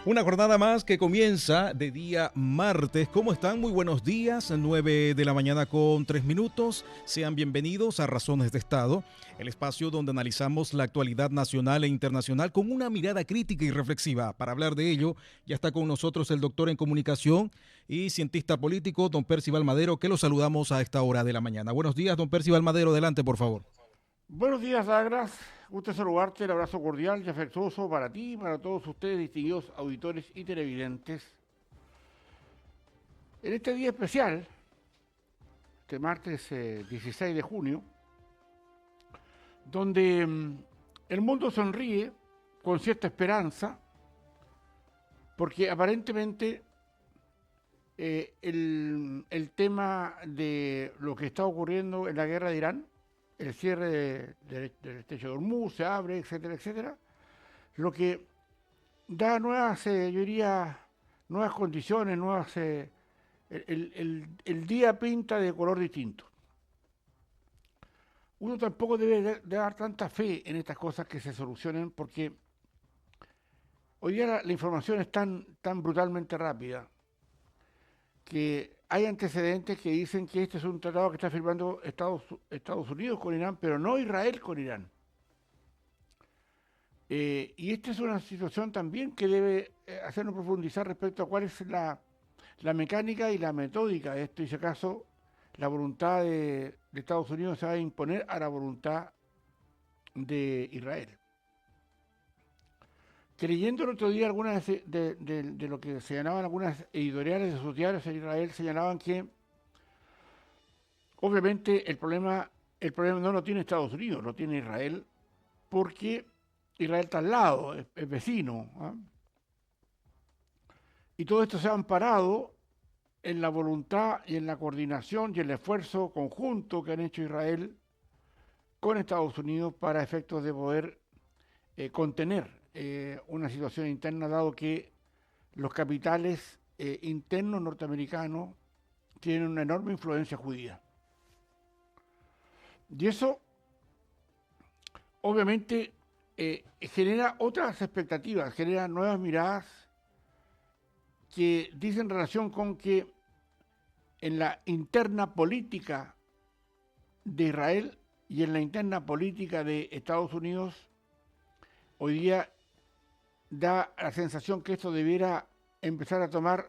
Una jornada más que comienza de día martes. ¿Cómo están? Muy buenos días. 9 de la mañana con 3 minutos. Sean bienvenidos a Razones de Estado, el espacio donde analizamos la actualidad nacional e internacional con una mirada crítica y reflexiva. Para hablar de ello, ya está con nosotros el doctor en comunicación y cientista político, don Percival Madero, que lo saludamos a esta hora de la mañana. Buenos días, don Percival Madero. Adelante, por favor. Buenos días, Agras. Gusto saludarte. El abrazo cordial y afectuoso para ti y para todos ustedes, distinguidos auditores y televidentes. En este día especial, este martes 16 de junio, donde el mundo sonríe con cierta esperanza, porque aparentemente el tema de lo que está ocurriendo en la guerra de Irán, el cierre del estrecho de Hormuz, se abre, etcétera, etcétera, lo que da nuevas, yo diría, nuevas condiciones, el día pinta de color distinto. Uno tampoco debe de dar tanta fe en estas cosas que se solucionen, porque hoy día la información es tan brutalmente rápida que hay antecedentes que dicen que este es un tratado que está firmando Estados Unidos con Irán, pero no Israel con Irán. Y esta es una situación también que debe hacernos profundizar respecto a cuál es la mecánica y la metódica de esto, y si acaso la voluntad de Estados Unidos se va a imponer a la voluntad de Israel. Creyendo el otro día algunas de lo que señalaban algunas editoriales de sus diarios en Israel, señalaban que obviamente el problema no lo tiene Estados Unidos, lo tiene Israel, porque Israel está al lado, es vecino. ¿Ah? Y todo esto se ha amparado en la voluntad y en la coordinación y el esfuerzo conjunto que han hecho Israel con Estados Unidos para efectos de poder contener una situación interna, dado que los capitales internos norteamericanos tienen una enorme influencia judía. Y eso, obviamente, genera otras expectativas, genera nuevas miradas que dicen relación con que en la interna política de Israel y en la interna política de Estados Unidos, hoy día da la sensación que esto debiera empezar a tomar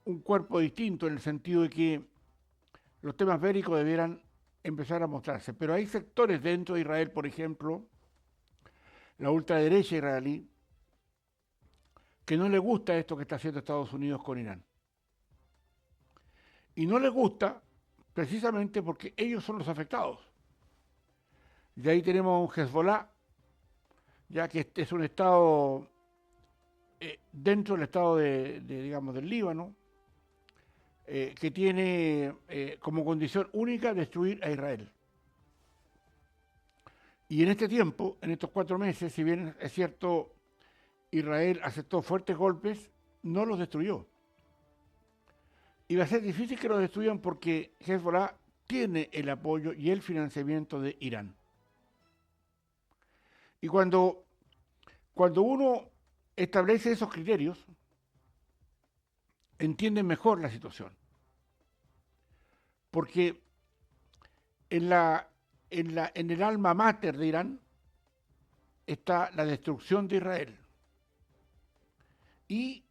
un cuerpo distinto, en el sentido de que los temas bélicos debieran empezar a mostrarse. Pero hay sectores dentro de Israel, por ejemplo, la ultraderecha israelí, que no le gusta esto que está haciendo Estados Unidos con Irán. Y no les gusta precisamente porque ellos son los afectados. De ahí tenemos un Hezbollah, ya que este es un estado dentro del estado digamos, del Líbano, que tiene como condición única destruir a Israel. Y en este tiempo, en estos 4 meses, si bien es cierto, Israel aceptó fuertes golpes, no los destruyó. Y va a ser difícil que los destruyan porque Hezbollah tiene el apoyo y el financiamiento de Irán. Y cuando uno establece esos criterios, entiende mejor la situación. Porque en el alma mater de Irán está la destrucción de Israel. Y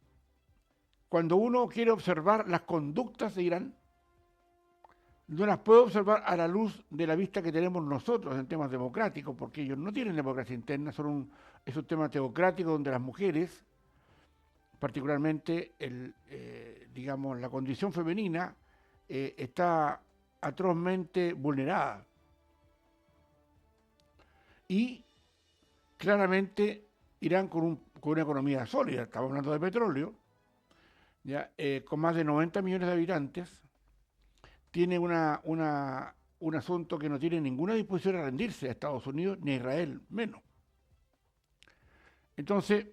cuando uno quiere observar las conductas de Irán, no las puede observar a la luz de la vista que tenemos nosotros en temas democráticos, porque ellos no tienen democracia interna, es un tema teocrático donde las mujeres, particularmente digamos, la condición femenina, está atrozmente vulnerada. Y claramente Irán con una economía sólida, estamos hablando de petróleo, ya, con más de 90 millones de habitantes, tiene un asunto que no tiene ninguna disposición a rendirse a Estados Unidos ni a Israel, menos. Entonces,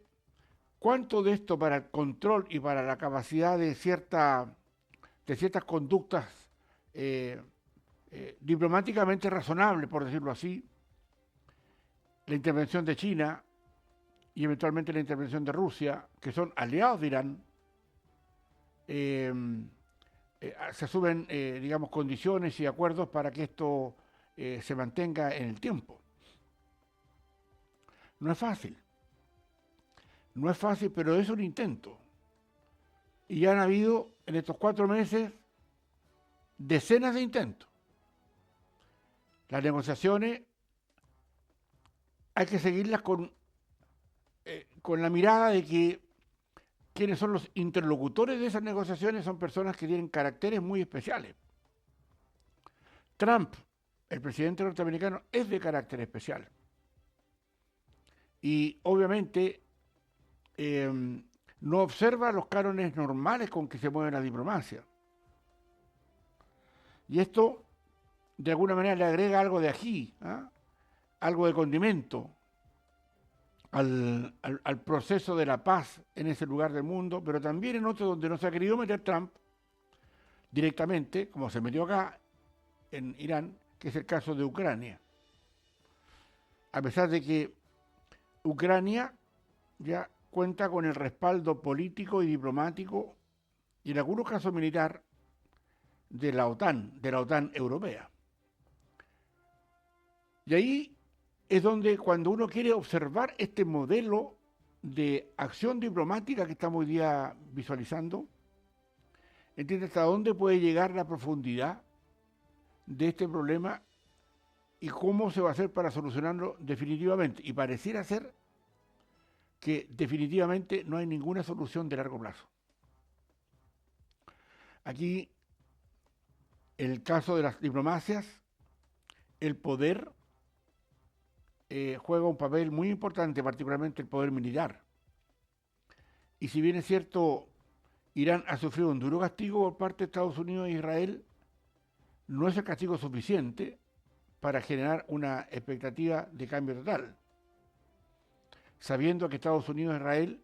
¿cuánto de esto para el control y para la capacidad de ciertas conductas diplomáticamente razonables, por decirlo así, la intervención de China y eventualmente la intervención de Rusia, que son aliados de Irán, se asumen, digamos, condiciones y acuerdos para que esto se mantenga en el tiempo. No es fácil. No es fácil, pero es un intento. Y ya han habido en estos 4 meses decenas de intentos. Las negociaciones hay que seguirlas con la mirada de que quienes son los interlocutores de esas negociaciones son personas que tienen caracteres muy especiales. Trump, el presidente norteamericano, es de carácter especial. Y obviamente no observa los cánones normales con que se mueve la diplomacia. Y esto, de alguna manera, le agrega algo de ají, algo de condimento al proceso de la paz en ese lugar del mundo, pero también en otro donde no se ha querido meter Trump directamente, como se metió acá en Irán, que es el caso de Ucrania. A pesar de que Ucrania ya cuenta con el respaldo político y diplomático y en algunos casos militar de la OTAN europea. Y ahí es donde cuando uno quiere observar este modelo de acción diplomática que estamos hoy día visualizando, entiende hasta dónde puede llegar la profundidad de este problema y cómo se va a hacer para solucionarlo definitivamente. Y pareciera ser que definitivamente no hay ninguna solución de largo plazo. Aquí, en el caso de las diplomacias, el poder juega un papel muy importante, particularmente el poder militar. Y si bien es cierto, Irán ha sufrido un duro castigo por parte de Estados Unidos e Israel, no es el castigo suficiente para generar una expectativa de cambio total, sabiendo que Estados Unidos e Israel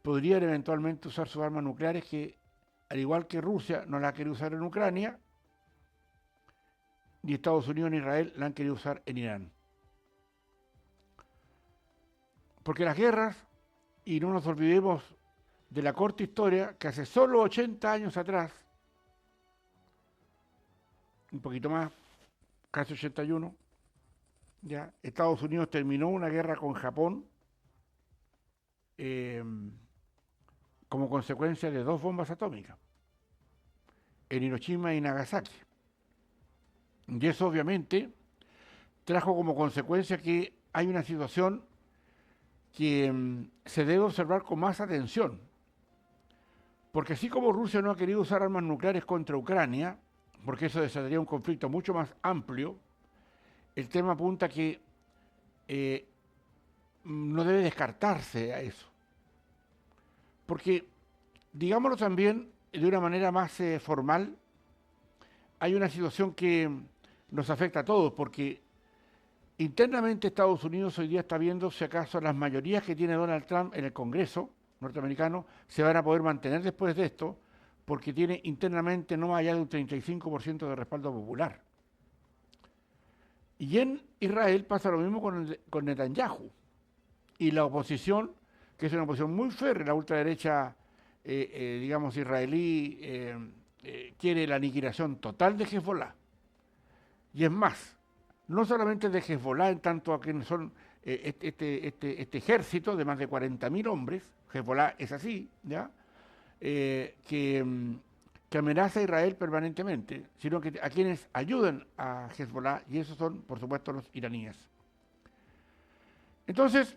podrían eventualmente usar sus armas nucleares que, al igual que Rusia, no la ha querido usar en Ucrania, ni Estados Unidos ni Israel la han querido usar en Irán. Porque las guerras, y no nos olvidemos de la corta historia, que hace solo 80 años atrás, un poquito más, casi 81, ya, Estados Unidos terminó una guerra con Japón como consecuencia de 2 bombas atómicas, en Hiroshima y Nagasaki. Y eso obviamente trajo como consecuencia que hay una situación que se debe observar con más atención. Porque así como Rusia no ha querido usar armas nucleares contra Ucrania, porque eso desataría un conflicto mucho más amplio, el tema apunta que no debe descartarse a eso. Porque, digámoslo también de una manera más formal, hay una situación que nos afecta a todos, porque internamente Estados Unidos hoy día está viendo si acaso las mayorías que tiene Donald Trump en el Congreso norteamericano se van a poder mantener después de esto, porque tiene internamente no más allá de un 35% de respaldo popular. Y en Israel pasa lo mismo con Netanyahu y la oposición, que es una oposición muy férrea, la ultraderecha, digamos, israelí, quiere la aniquilación total de Hezbollah. Y es más, no solamente de Hezbollah en tanto a quienes son este ejército de más de 40.000 hombres, Hezbollah es así, ¿ya? Que amenaza a Israel permanentemente, sino que a quienes ayudan a Hezbollah, y esos son, por supuesto, los iraníes. Entonces,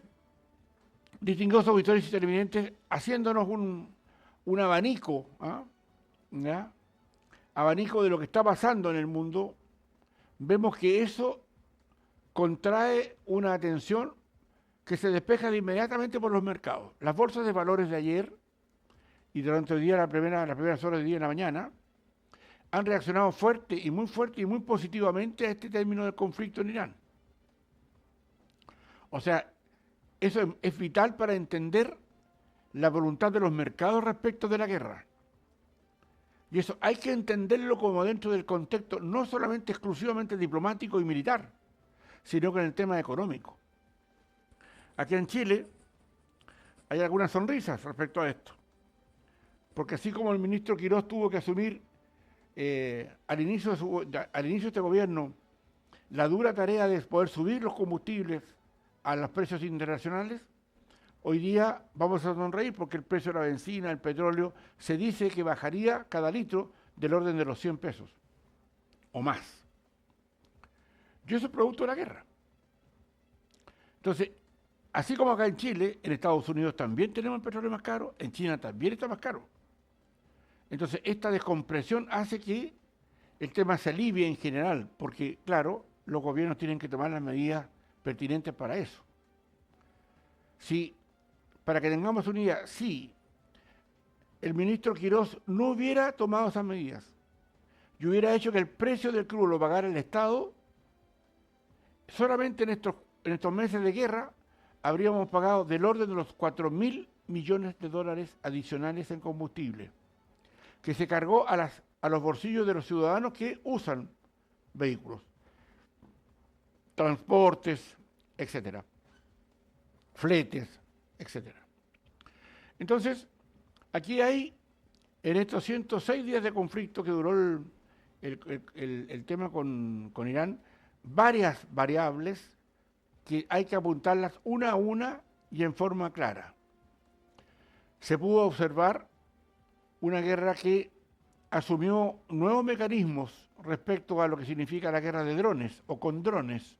distinguidos auditores y televidentes, haciéndonos un abanico, ¿ya? Abanico de lo que está pasando en el mundo, vemos que eso contrae una atención que se despeja de inmediatamente por los mercados. Las bolsas de valores de ayer y durante el día, las primeras horas del día en la mañana, han reaccionado fuerte y muy positivamente a este término del conflicto en Irán. O sea, eso es vital para entender la voluntad de los mercados respecto de la guerra. Y eso hay que entenderlo como dentro del contexto no solamente exclusivamente diplomático y militar, sino que en el tema económico. Aquí en Chile, hay algunas sonrisas respecto a esto. Porque así como el ministro Quirós tuvo que asumir al inicio de este gobierno la dura tarea de poder subir los combustibles a los precios internacionales, hoy día vamos a sonreír porque el precio de la benzina, el petróleo, se dice que bajaría cada litro del orden de los 100 pesos o más. Y eso es producto de la guerra. Entonces, así como acá en Chile, en Estados Unidos también tenemos el petróleo más caro, en China también está más caro. Entonces, esta descompresión hace que el tema se alivie en general, porque, claro, los gobiernos tienen que tomar las medidas pertinentes para eso. Si, para que tengamos una idea, si el ministro Quirós no hubiera tomado esas medidas y hubiera hecho que el precio del crudo lo pagara el Estado, solamente en estos meses de guerra habríamos pagado del orden de los 4.000 millones de dólares adicionales en combustible, que se cargó a los bolsillos de los ciudadanos que usan vehículos, transportes, etcétera, fletes, etcétera. Entonces, aquí hay, en estos 106 días de conflicto que duró el tema con Irán, varias variables que hay que apuntarlas una a una y en forma clara. Se pudo observar una guerra que asumió nuevos mecanismos respecto a lo que significa la guerra de drones o con drones.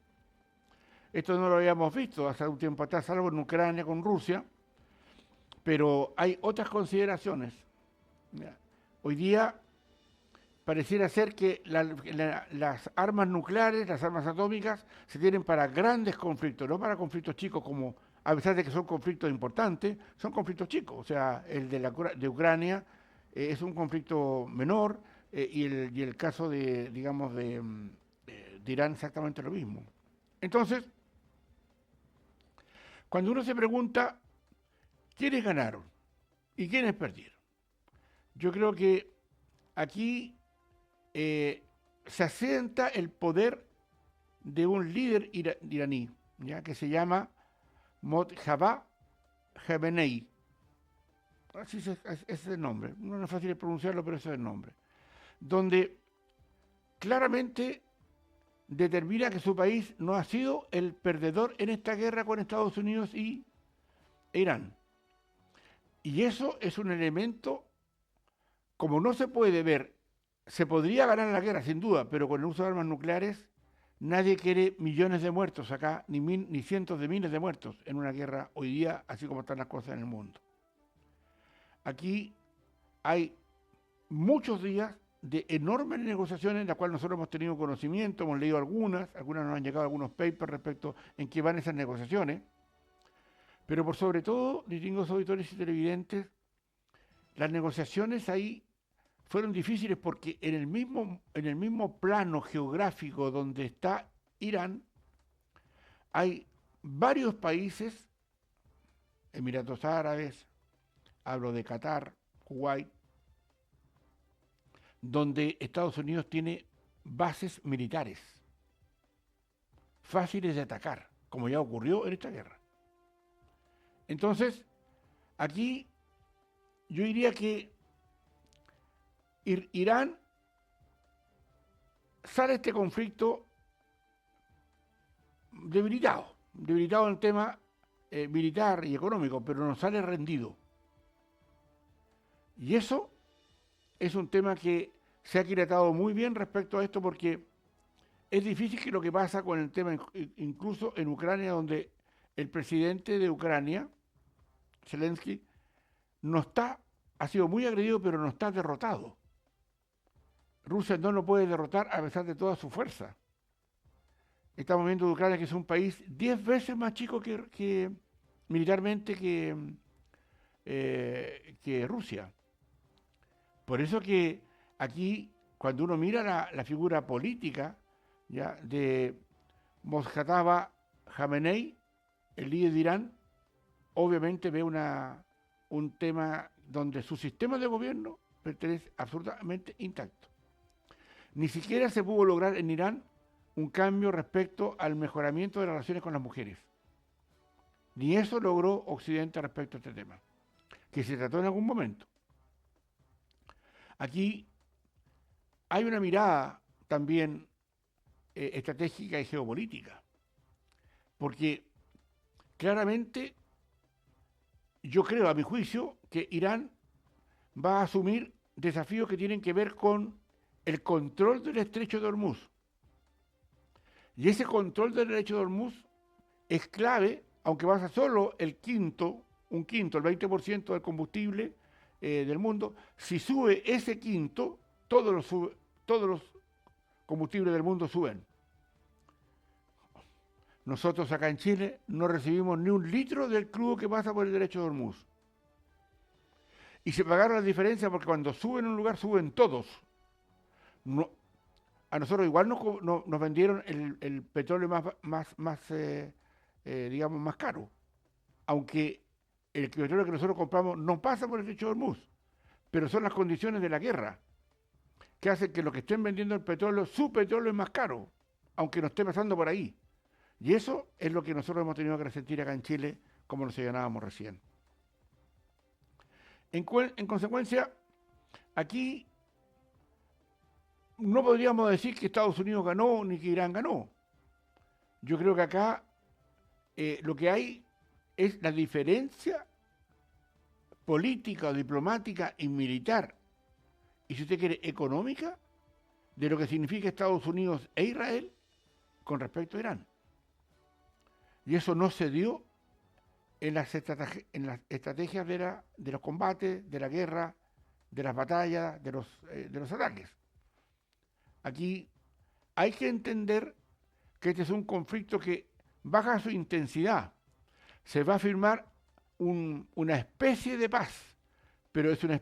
Esto no lo habíamos visto hace un tiempo atrás, salvo en Ucrania con Rusia, pero hay otras consideraciones. Mira, hoy día pareciera ser que las armas nucleares, las armas atómicas, se tienen para grandes conflictos, no para conflictos chicos como, a pesar de que son conflictos importantes, son conflictos chicos. O sea, el de Ucrania es un conflicto menor y el caso de Irán exactamente lo mismo. Entonces, cuando uno se pregunta quiénes ganaron y quiénes perdieron, yo creo que aquí se asienta el poder de un líder iraní, ¿ya? Que se llama Mojtaba Khamenei. Así es el nombre, no es fácil de pronunciarlo, pero ese es el nombre. Donde claramente determina que su país no ha sido el perdedor en esta guerra con Estados Unidos e Irán. Y eso es un elemento, como no se puede ver, se podría ganar la guerra sin duda, pero con el uso de armas nucleares nadie quiere millones de muertos acá, ni cientos de miles de muertos en una guerra hoy día, así como están las cosas en el mundo. Aquí hay muchos días de enormes negociaciones en las cuales nosotros hemos tenido conocimiento, hemos leído algunas nos han llegado algunos papers respecto en qué van esas negociaciones, pero por sobre todo, distinguidos auditores y televidentes, las negociaciones ahí fueron difíciles porque en el mismo plano geográfico donde está Irán, hay varios países, Emiratos Árabes, hablo de Qatar, Kuwait, donde Estados Unidos tiene bases militares fáciles de atacar, como ya ocurrió en esta guerra. Entonces, aquí yo diría que Irán sale de este conflicto debilitado en el tema militar y económico, pero no sale rendido. Y eso es un tema que se ha quilatado muy bien respecto a esto porque es difícil que lo que pasa con el tema, incluso en Ucrania, donde el presidente de Ucrania, Zelensky, ha sido muy agredido, pero no está derrotado. Rusia no lo puede derrotar a pesar de toda su fuerza. Estamos viendo de Ucrania que es un país 10 veces más chico que militarmente que Rusia. Por eso que aquí, cuando uno mira la figura política, ¿ya?, de Mojtaba Khamenei, el líder de Irán, obviamente ve un tema donde su sistema de gobierno pertenece absolutamente intacto. Ni siquiera se pudo lograr en Irán un cambio respecto al mejoramiento de las relaciones con las mujeres. Ni eso logró Occidente respecto a este tema, que se trató en algún momento. Aquí hay una mirada también estratégica y geopolítica, porque claramente yo creo, a mi juicio, que Irán va a asumir desafíos que tienen que ver con el control del estrecho de Hormuz. Y ese control del estrecho de Hormuz es clave, aunque va a ser solo un quinto, el 20% del combustible del mundo. Si sube ese quinto, todos los combustibles del mundo suben. Nosotros acá en Chile no recibimos ni un litro del crudo que pasa por el derecho de Hormuz. Y se pagaron las diferencias porque cuando suben en un lugar, suben todos. No, a nosotros igual nos vendieron el petróleo digamos, más caro. Aunque el petróleo que nosotros compramos no pasa por el estrecho de Hormuz. Pero son las condiciones de la guerra que hacen que los que estén vendiendo el petróleo, su petróleo es más caro, aunque no esté pasando por ahí. Y eso es lo que nosotros hemos tenido que resentir acá en Chile, como nos señalábamos recién. En consecuencia, aquí no podríamos decir que Estados Unidos ganó ni que Irán ganó. Yo creo que acá lo que hay es la diferencia política, diplomática y militar, y si usted quiere, económica, de lo que significa Estados Unidos e Israel con respecto a Irán. Y eso no se dio en las estrategias de los combates, de la guerra, de las batallas, de los ataques. Aquí hay que entender que este es un conflicto que baja su intensidad. Se va a firmar una especie de paz, pero es una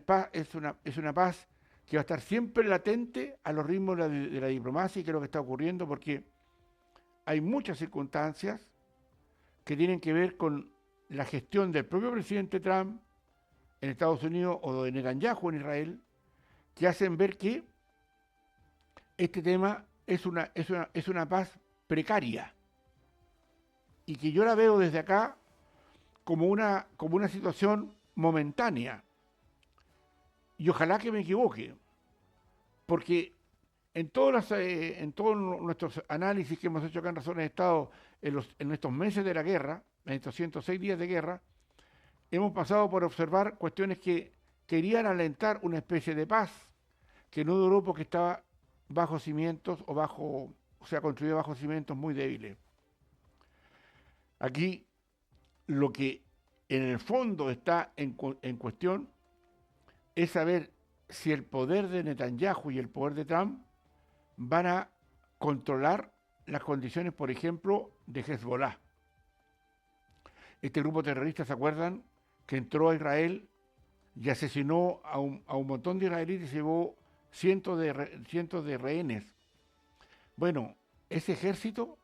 paz que va a estar siempre latente a los ritmos de la diplomacia, y que es lo que está ocurriendo, porque hay muchas circunstancias que tienen que ver con la gestión del propio presidente Trump en Estados Unidos o de Netanyahu en Israel, que hacen ver que este tema es una paz precaria, y que yo la veo desde acá como una situación momentánea. Y ojalá que me equivoque, porque en todos nuestros análisis que hemos hecho acá en Razones de Estado en estos meses de la guerra, en estos 106 días de guerra, hemos pasado por observar cuestiones que querían alentar una especie de paz que no duró porque estaba bajo cimientos construido bajo cimientos muy débiles. Aquí lo que en el fondo está en cuestión es saber si el poder de Netanyahu y el poder de Trump van a controlar las condiciones, por ejemplo, de Hezbollah. Este grupo terrorista, ¿se acuerdan? Que entró a Israel y asesinó a un montón de israelíes y se llevó cientos de rehenes. Bueno, ese ejército,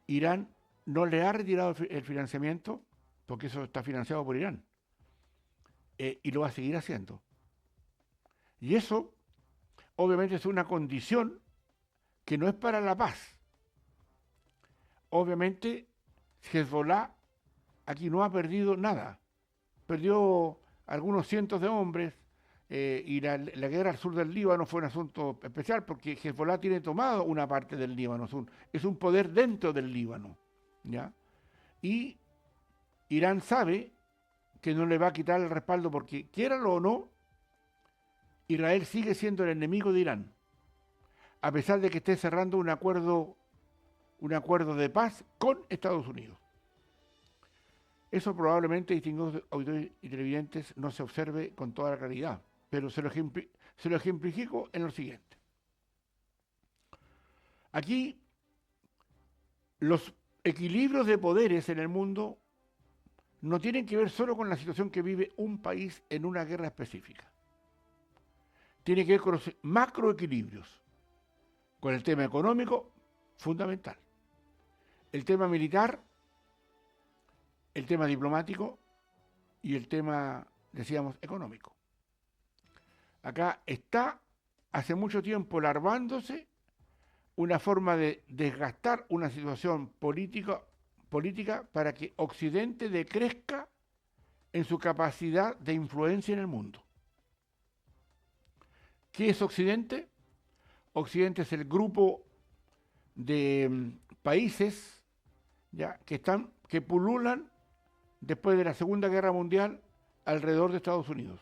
Irán no le ha retirado el financiamiento, porque eso está financiado por Irán, y lo va a seguir haciendo. Y eso, obviamente, es una condición que no es para la paz. Obviamente, Hezbollah aquí no ha perdido nada. Perdió algunos cientos de hombres, y la guerra al sur del Líbano fue un asunto especial porque Hezbollah tiene tomado una parte del Líbano, es un poder dentro del Líbano, ¿ya? Y Irán sabe que no le va a quitar el respaldo porque, quiéralo o no, Israel sigue siendo el enemigo de Irán, a pesar de que esté cerrando un acuerdo de paz con Estados Unidos. Eso probablemente, distinguidos auditores y televidentes, no se observe con toda la claridad, pero se lo ejemplifico en lo siguiente. Aquí los equilibrios de poderes en el mundo no tienen que ver solo con la situación que vive un país en una guerra específica. Tiene que ver con los macroequilibrios, con el tema económico, fundamental, el tema militar, el tema diplomático y el tema, decíamos, económico. Acá está hace mucho tiempo larvándose una forma de desgastar una situación política política para que Occidente decrezca en su capacidad de influencia en el mundo. ¿Qué es Occidente? Occidente es el grupo de países, ¿ya?, que pululan después de la Segunda Guerra Mundial alrededor de Estados Unidos.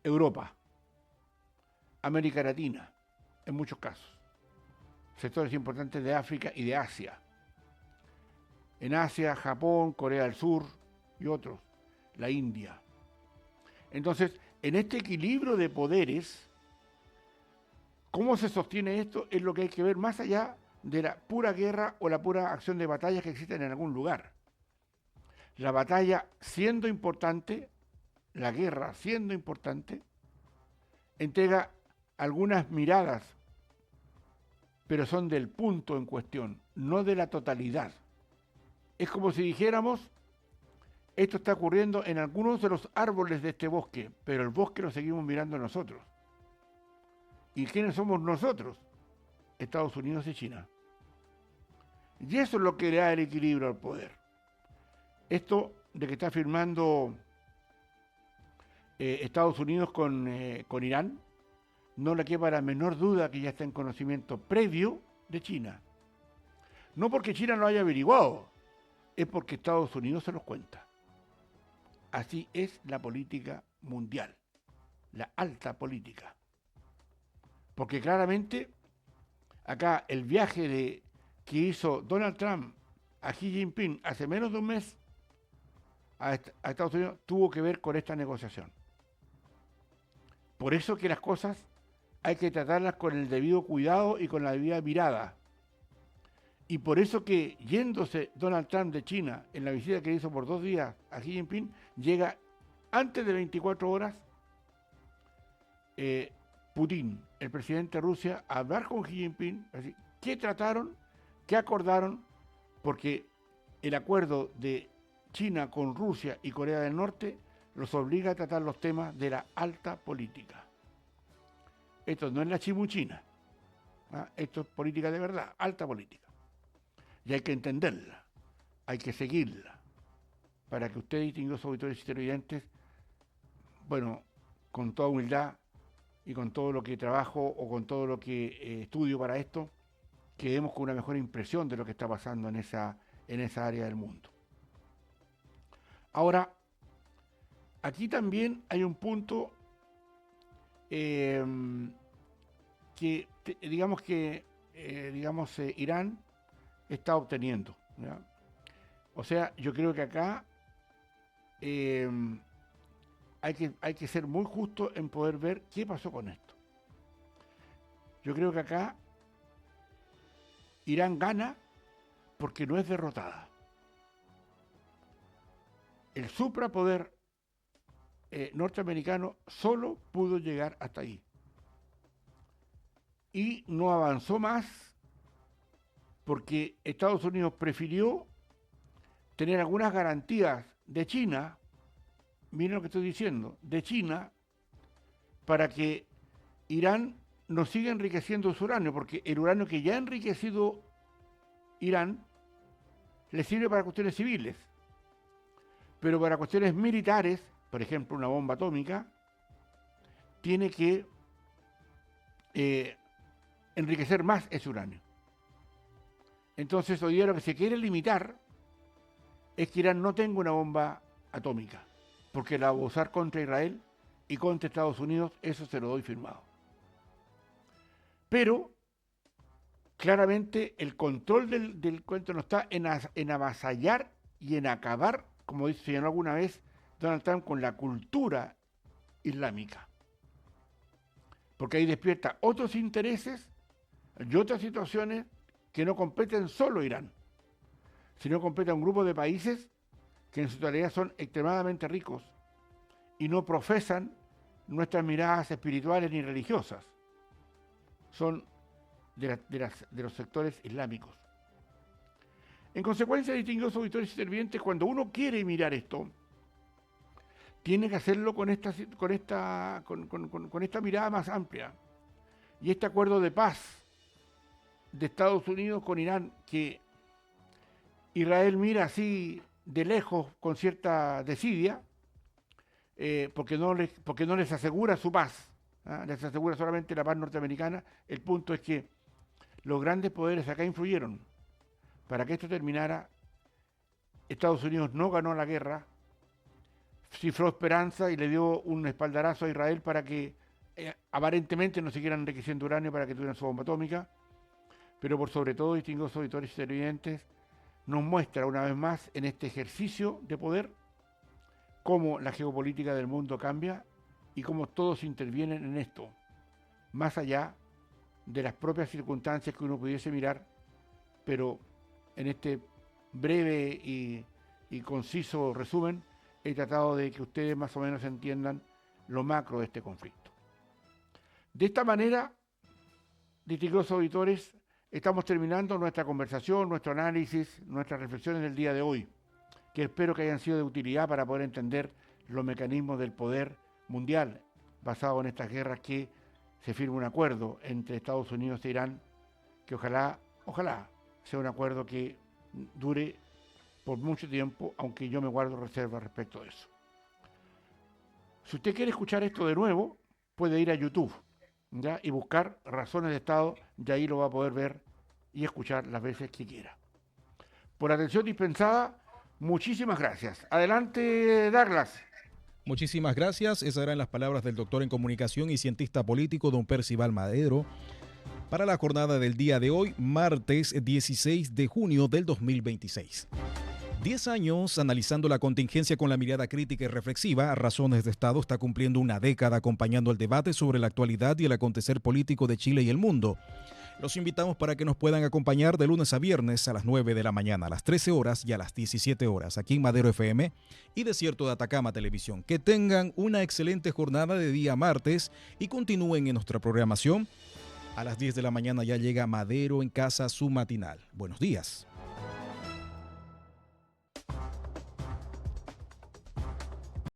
Europa, América Latina, en muchos casos. Sectores importantes de África y de Asia. En Asia, Japón, Corea del Sur y otros, la India. Entonces, en este equilibrio de poderes, ¿cómo se sostiene esto? Es lo que hay que ver más allá de la pura guerra o la pura acción de batallas que existen en algún lugar. La batalla siendo importante, la guerra siendo importante, entrega algunas miradas, pero son del punto en cuestión, no de la totalidad. Es como si dijéramos, esto está ocurriendo en algunos de los árboles de este bosque, pero el bosque lo seguimos mirando nosotros. ¿Y quiénes somos nosotros? Estados Unidos y China. Y eso es lo que le da el equilibrio al poder. Esto de que está firmando Estados Unidos con Irán, no le quepa la menor duda que ya está en conocimiento previo de China. No porque China lo haya averiguado, es porque Estados Unidos se los cuenta. Así es la política mundial, la alta política. Porque claramente acá el viaje que hizo Donald Trump a Xi Jinping hace menos de un mes a Estados Unidos tuvo que ver con esta negociación. Por eso que las cosas hay que tratarlas con el debido cuidado y con la debida mirada. Y por eso que yéndose Donald Trump de China en la visita que hizo por 2 días a Xi Jinping, llega antes de 24 horas Putin, el presidente de Rusia, a hablar con Xi Jinping, así, qué trataron, qué acordaron, porque el acuerdo de China con Rusia y Corea del Norte los obliga a tratar los temas de la alta política. Esto no es la chimuchina, ¿ah? Esto es política de verdad, alta política. Y hay que entenderla, hay que seguirla, para que ustedes, distinguidos auditores y televidentes, bueno, con toda humildad y con todo lo que trabajo o con todo lo que estudio para esto, quedemos con una mejor impresión de lo que está pasando en esa área del mundo. Ahora, aquí también hay un punto que Irán está obteniendo, ¿ya? O sea, yo creo que acá hay que ser muy justo en poder ver qué pasó con esto. Yo creo que acá Irán gana porque no es derrotada. El suprapoder norteamericano solo pudo llegar hasta ahí. Y no avanzó más porque Estados Unidos prefirió tener algunas garantías de China, miren lo que estoy diciendo, de China, para que Irán no siga enriqueciendo su uranio, porque el uranio que ya ha enriquecido Irán le sirve para cuestiones civiles, pero para cuestiones militares, por ejemplo una bomba atómica, tiene que enriquecer más ese uranio. Entonces hoy día lo que se quiere limitar es que Irán no tenga una bomba atómica, porque la va a usar contra Israel y contra Estados Unidos, eso se lo doy firmado. Pero claramente el control del cuento no está en avasallar y en acabar, como señaló alguna vez Donald Trump, con la cultura islámica. Porque ahí despierta otros intereses y otras situaciones que no competen solo a Irán, sino compete a un grupo de países que en su totalidad son extremadamente ricos y no profesan nuestras miradas espirituales ni religiosas. Son de los sectores islámicos. En consecuencia, distinguidos auditores y televidentes, cuando uno quiere mirar esto, tiene que hacerlo con esta mirada más amplia. Y este acuerdo de paz de Estados Unidos con Irán, que Israel mira así de lejos con cierta desidia, porque no les asegura su paz, ¿ah? Les asegura solamente la paz norteamericana. El punto es que los grandes poderes acá influyeron. Para que esto terminara, Estados Unidos no ganó la guerra, cifró esperanza y le dio un espaldarazo a Israel para que aparentemente no siguieran enriqueciendo uranio para que tuvieran su bomba atómica, pero por sobre todo, distinguidos auditores y televidentes, nos muestra una vez más en este ejercicio de poder cómo la geopolítica del mundo cambia y cómo todos intervienen en esto, más allá de las propias circunstancias que uno pudiese mirar, pero en este breve y conciso resumen he tratado de que ustedes más o menos entiendan lo macro de este conflicto. De esta manera, distinguidos auditores, estamos terminando nuestra conversación, nuestro análisis, nuestras reflexiones del día de hoy, que espero que hayan sido de utilidad para poder entender los mecanismos del poder mundial basado en estas guerras, que se firme un acuerdo entre Estados Unidos e Irán, que ojalá sea un acuerdo que dure por mucho tiempo, aunque yo me guardo reservas respecto de eso. Si usted quiere escuchar esto de nuevo, puede ir a YouTube, ¿ya? Y buscar Razones de Estado, y ahí lo va a poder ver y escuchar las veces que quiera. Por atención dispensada, muchísimas gracias. Adelante, Douglas. Muchísimas gracias. Esas eran las palabras del doctor en comunicación y cientista político, don Percival Madero, para la jornada del día de hoy, martes 16 de junio del 2026. 10 años analizando la contingencia con la mirada crítica y reflexiva, Razones de Estado está cumpliendo una década acompañando el debate sobre la actualidad y el acontecer político de Chile y el mundo. Los invitamos para que nos puedan acompañar de lunes a viernes a las 9 de la mañana, a las 13 horas y a las 17 horas, aquí en Madero FM y Desierto de Atacama Televisión. Que tengan una excelente jornada de día martes y continúen en nuestra programación. A las 10 de la mañana ya llega Madero en Casa, su matinal. Buenos días.